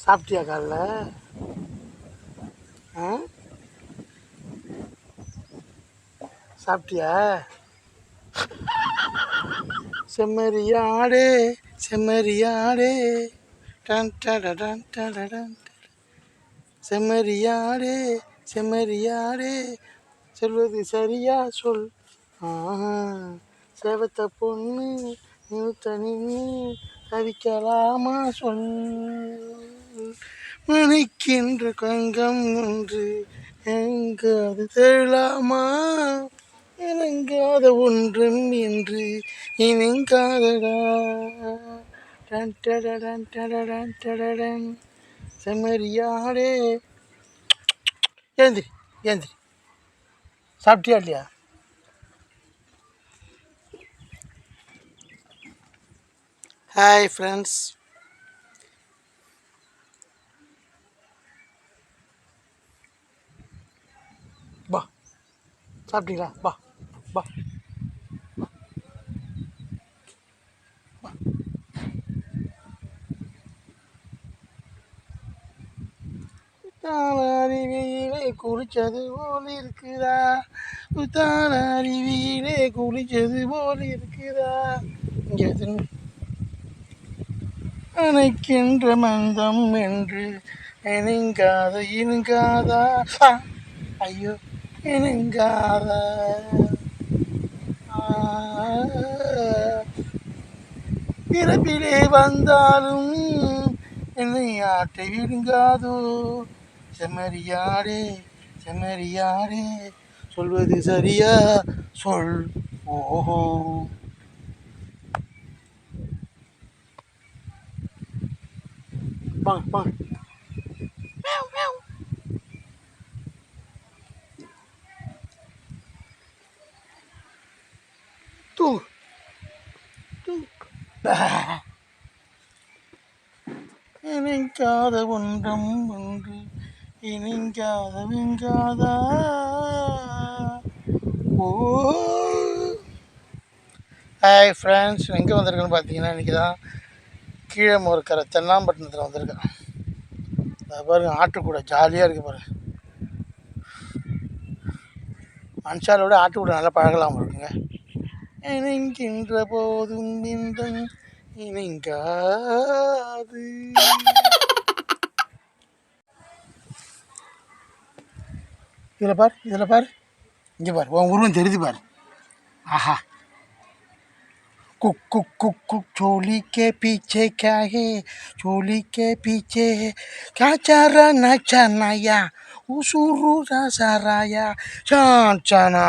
சாப்பிட்டியா காலைல? ஆ, சாப்பிட்டியா? செம்மறியாடே செம்மறியாடே டன் டடடன் டடடன். செம்மறியாடே செம்மறியாடே சொல்வது சரியா சொல். ஆஹா, சேவத்த பொண்ணு நிறுத்த நின்று தவிக்கலாமா சொல். மணிக்கின்ற கங்கம் ஒன்று எங்காது தெரியலாமா? இணங்காத ஒன்றும் என்று இணங்காதடா. டன் டடடன் டடடன் டடடன். செம்மறியாடே ஏந்திரி ஏந்திரி. சாப்பிட்டியா இல்லையா? Hi friends. பா, சாப்பிட்டீங்களா? பா பா. அருவியிலே குளிச்சது போல் இருக்குதா? புத்தான அருவியிலே குளிச்சது போல் இருக்குதா? இங்கே அணைக்கின்ற மந்தம் என்று இணங்காத இணங்காதா? ஐயோ, இணங்காத. பிறப்பிலே வந்தாலும் என்னை ஆட்டை விடுங்காதோ. செம்மறியாடே செம்மறியாடே சொல்வது சரியா சொல். ஓஹோ, வாங்க வாங்க. தூங்கு தூங்கு. இணைக்காத ஒன்றும் ஒன்று இணைக்காத விங்காதா. ஓ, ஹாய் ஃப்ரெண்ட்ஸ். எங்கே வந்திருக்கேன்னு பார்த்தீங்கன்னா இன்றைக்கி தான் கீழே இருக்கிற தென்னாம்பட்டினத்தில் வந்திருக்கேன். அதை பாருங்க, ஆட்டுக்கூட ஜாலியாக இருக்குது பாருங்க. மனுஷாலோட ஆட்டுக்கூட நல்லா பழகலாம் இருக்குங்க. இணைக்கின்ற போதும் இன்பம் இணைங்காது. இதில் பார், இதில் பார், இங்கே பார், உன் உருவம் தெரியுது பார். ஆஹா, कुक कुक कुक कुक चोली के पीछे क्या है? चोली के पीछे क्या चारा नचानाया उसूरू साराया चांचना।